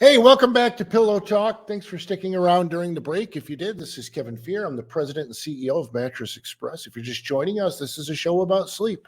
Hey, welcome back to Pillow Talk. Thanks for sticking around during the break. If you did, this is Kevin Fear. I'm the president and CEO of Mattress Express. If you're just joining us, this is a show about sleep.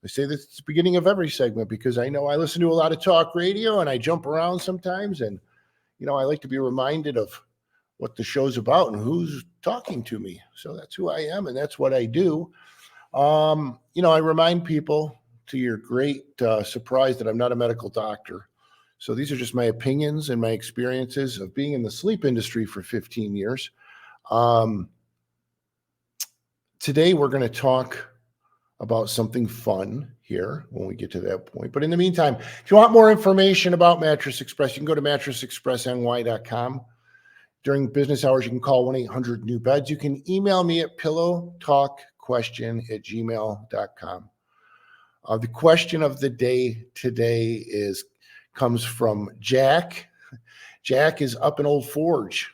I say this at the beginning of every segment because I know I listen to a lot of talk radio and I jump around sometimes. And, I like to be reminded of what the show's about and who's talking to me. So that's who I am and that's what I do. I remind people, to your great surprise, that I'm not a medical doctor. So these are just my opinions and my experiences of being in the sleep industry for 15 years. Today, we're going to talk about something fun here when we get to that point. But in the meantime, if you want more information about Mattress Express, you can go to mattressexpressny.com. During business hours, you can call 1-800-NEW-BEDS. You can email me at pillowtalkquestion@gmail.com. The question of the day today comes from Jack. Jack is up in Old Forge,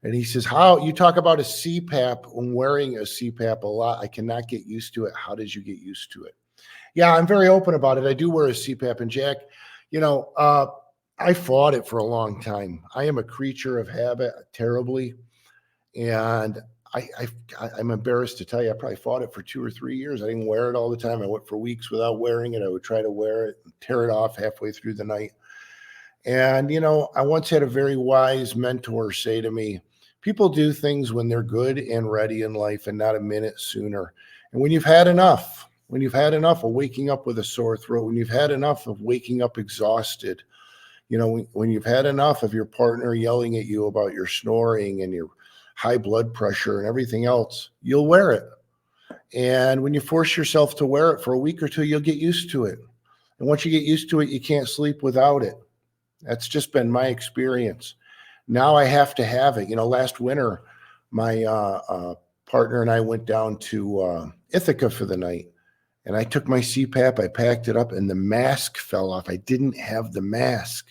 and he says, how you talk about a CPAP when wearing a CPAP a lot. I cannot get used to it. How did you get used to it? Yeah, I'm very open about it. I do wear a CPAP, and Jack, I fought it for a long time. I am a creature of habit terribly, and I'm embarrassed to tell you, I probably fought it for 2 or 3 years. I didn't wear it all the time. I went for weeks without wearing it. I would try to wear it and tear it off halfway through the night. And, I once had a very wise mentor say to me, people do things when they're good and ready in life and not a minute sooner. And when you've had enough of waking up with a sore throat, when you've had enough of waking up exhausted, when you've had enough of your partner yelling at you about your snoring and your high blood pressure and everything else, you'll wear it. And when you force yourself to wear it for a week or two, you'll get used to it. And once you get used to it, you can't sleep without it. That's just been my experience. Now I have to have it. Last winter, my partner and I went down to Ithaca for the night, and I took my CPAP, I packed it up, and the mask fell off. I didn't have the mask,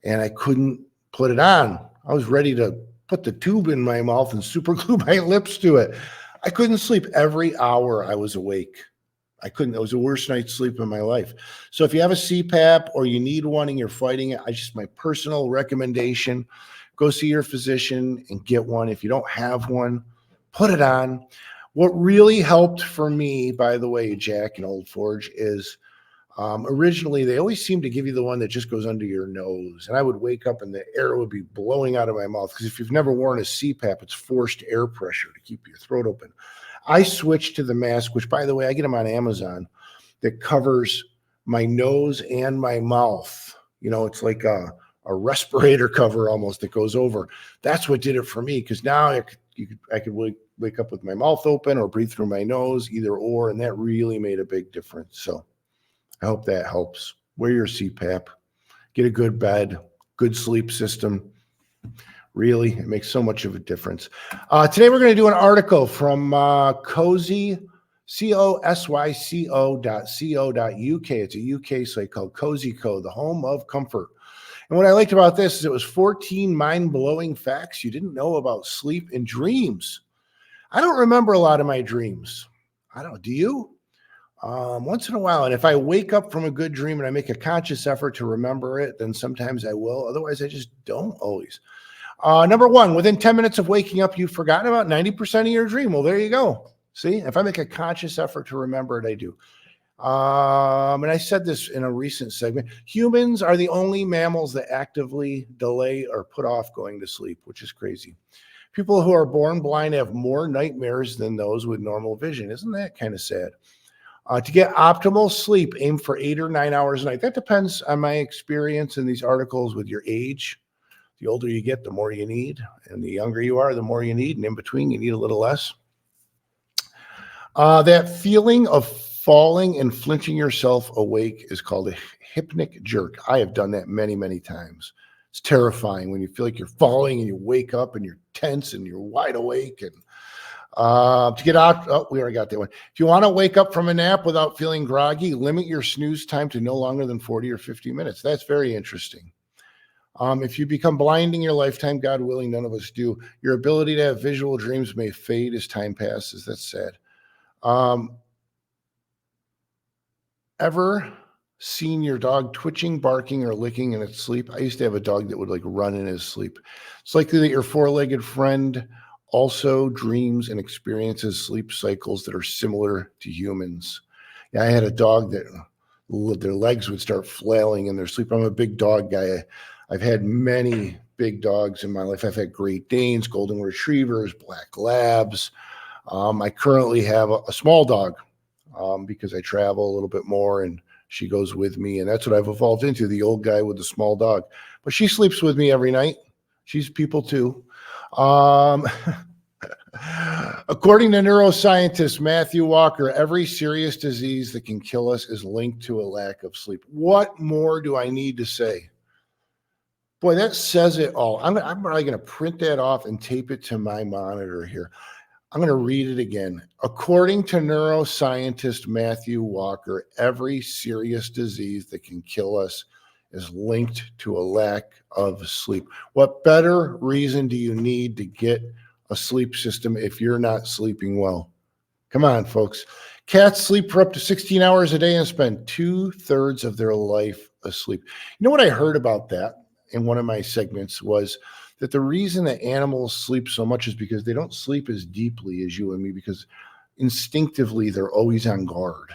and I couldn't put it on. I was ready to put the tube in my mouth and super glue my lips to it. I couldn't sleep. Every hour I was awake. I couldn't. It was the worst night's sleep in my life. So if you have a CPAP or you need one and you're fighting it, my personal recommendation, go see your physician and get one. If you don't have one, put it on. What really helped for me, by the way, Jack in Old Forge, is originally they always seem to give you the one that just goes under your nose. And I would wake up and the air would be blowing out of my mouth, because if you've never worn a CPAP, it's forced air pressure to keep your throat open. I switched to the mask, which, by the way, I get them on Amazon, that covers my nose and my mouth. It's like a respirator cover almost that goes over. That's what did it for me, because now I could wake up with my mouth open or breathe through my nose, either or, and that really made a big difference. So I hope that helps. Wear your CPAP. Get a good bed, good sleep system. Really, it makes so much of a difference. Today, we're going to do an article from Cosyco.co.uk. It's a UK site called Cosyco, the home of comfort. And what I liked about this is it was 14 mind-blowing facts you didn't know about sleep and dreams. I don't remember a lot of my dreams. Do you? Once in a while. And if I wake up from a good dream and I make a conscious effort to remember it, then sometimes I will. Otherwise, I just don't always. Number one, within 10 minutes of waking up, you've forgotten about 90% of your dream. Well, there you go. See, if I make a conscious effort to remember it, I do. And I said this in a recent segment, humans are the only mammals that actively delay or put off going to sleep, which is crazy. People who are born blind have more nightmares than those with normal vision. Isn't that kind of sad? To get optimal sleep, aim for 8 or 9 hours a night. That depends on my experience in these articles with your age. The older you get, the more you need. And the younger you are, the more you need. And in between, you need a little less. That feeling of falling and flinching yourself awake is called a hypnic jerk. I have done that many, many times. It's terrifying when you feel like you're falling and you wake up and you're tense and you're wide awake. And to get out, we already got that one. If you want to wake up from a nap without feeling groggy, limit your snooze time to no longer than 40 or 50 minutes. That's very interesting. If you become blind in your lifetime, God willing, none of us do, your ability to have visual dreams may fade as time passes. That's sad. Ever seen your dog twitching, barking, or licking in its sleep? I used to have a dog that would like run in his sleep. It's likely that your four-legged friend also dreams and experiences sleep cycles that are similar to humans. Yeah, I had a dog that their legs would start flailing in their sleep. I'm a big dog guy. I've had many big dogs in my life. I've had Great Danes, Golden Retrievers, Black Labs. I currently have a small dog because I travel a little bit more and she goes with me. And that's what I've evolved into, the old guy with the small dog. But she sleeps with me every night. She's people too. According to neuroscientist Matthew Walker, every serious disease that can kill us is linked to a lack of sleep. What more do I need to say? Boy, that says it all. I'm probably going to print that off and tape it to my monitor here. I'm going to read it again. According to neuroscientist Matthew Walker, every serious disease that can kill us is linked to a lack of sleep. What better reason do you need to get a sleep system if you're not sleeping well? Come on, folks. Cats sleep for up to 16 hours a day and spend 2/3 of their life asleep. You know what I heard about that in one of my segments was that the reason that animals sleep so much is because they don't sleep as deeply as you and me, because instinctively they're always on guard.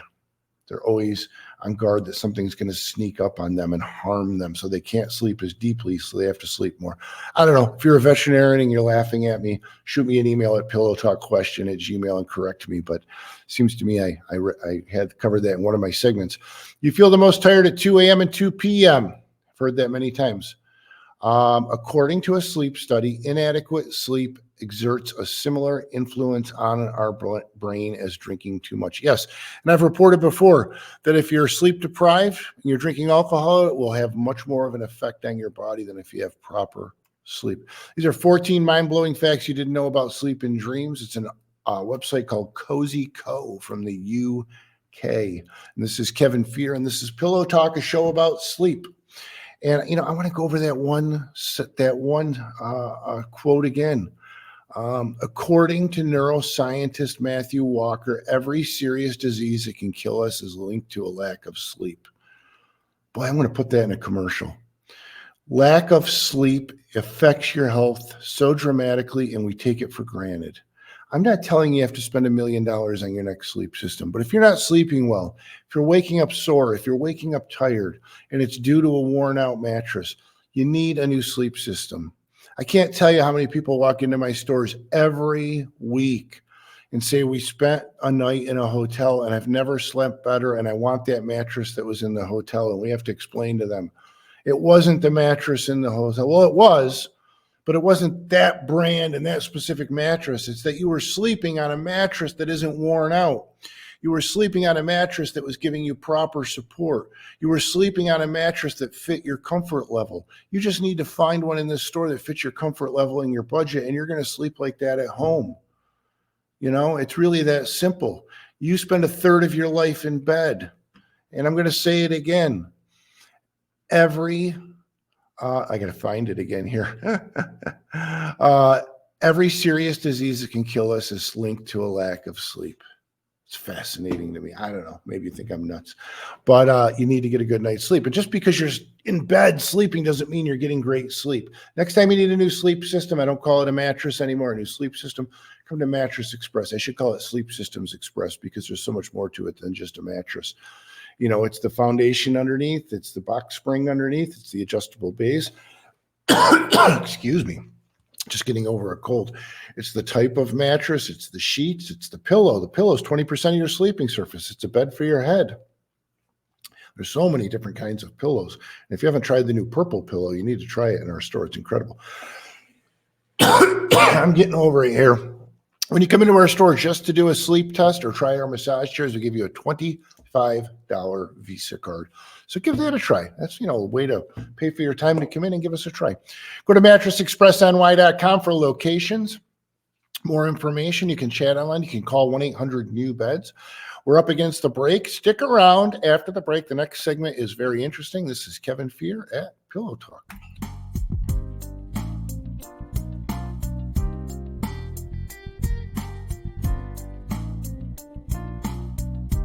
They're always on guard that something's going to sneak up on them and harm them. So they can't sleep as deeply. So they have to sleep more. I don't know. If you're a veterinarian and you're laughing at me, shoot me an email at pillowtalkquestion@gmail.com and correct me. But it seems to me I had covered that in one of my segments. You feel the most tired at 2 a.m. and 2 p.m. I've heard that many times. According to a sleep study, inadequate sleep exerts a similar influence on our brain as drinking too much. Yes, and I've reported before that if you're sleep deprived and you're drinking alcohol, it will have much more of an effect on your body than if you have proper sleep. These are 14 mind-blowing facts you didn't know about sleep and dreams. It's a website called Cozy Co from the UK. And this is Kevin Fear, and this is Pillow Talk, a show about sleep. And, you know, I want to go over that one quote again. According to neuroscientist Matthew Walker, every serious disease that can kill us is linked to a lack of sleep. Boy, I'm going to put that in a commercial. Lack of sleep affects your health so dramatically, and we take it for granted. I'm not telling you have to spend $1 million on your next sleep system, but if you're not sleeping well, if you're waking up sore, if you're waking up tired, and it's due to a worn out mattress, you need a new sleep system. I can't tell you how many people walk into my stores every week and say, we spent a night in a hotel and I've never slept better, and I want that mattress that was in the hotel. And we have to explain to them, it wasn't the mattress in the hotel. Well, it was, but it wasn't that brand and that specific mattress. It's that you were sleeping on a mattress that isn't worn out. You were sleeping on a mattress that was giving you proper support. You were sleeping on a mattress that fit your comfort level. You just need to find one in this store that fits your comfort level and your budget, and you're going to sleep like that at home. You know, it's really that simple. You spend 1/3 of your life in bed. And I'm going to say it again. I got to find it again here. Every serious disease that can kill us is linked to a lack of sleep. It's fascinating to me. I don't know. Maybe you think I'm nuts, but you need to get a good night's sleep. And just because you're in bed sleeping doesn't mean you're getting great sleep. Next time you need a new sleep system, I don't call it a mattress anymore, a new sleep system, come to Mattress Express. I should call it Sleep Systems Express because there's so much more to it than just a mattress. You know, it's the foundation underneath, it's the box spring underneath, it's the adjustable base. Excuse me. Just getting over a cold. It's the type of mattress, it's the sheets, it's the pillow. The pillow is 20% of your sleeping surface. It's a bed for your head. There's so many different kinds of pillows. And if you haven't tried the new purple pillow, you need to try it in our store. It's incredible. I'm getting over it here. When you come into our store just to do a sleep test or try our massage chairs, we give you a $25 Visa card. So give that a try. That's, you know, a way to pay for your time to come in and give us a try. Go to mattressexpressny.com for locations. More information. You can chat online. You can call 1-800-NEW-BEDS. We're up against the break. Stick around after the break. The next segment is very interesting. This is Kevin Fear at Pillow Talk.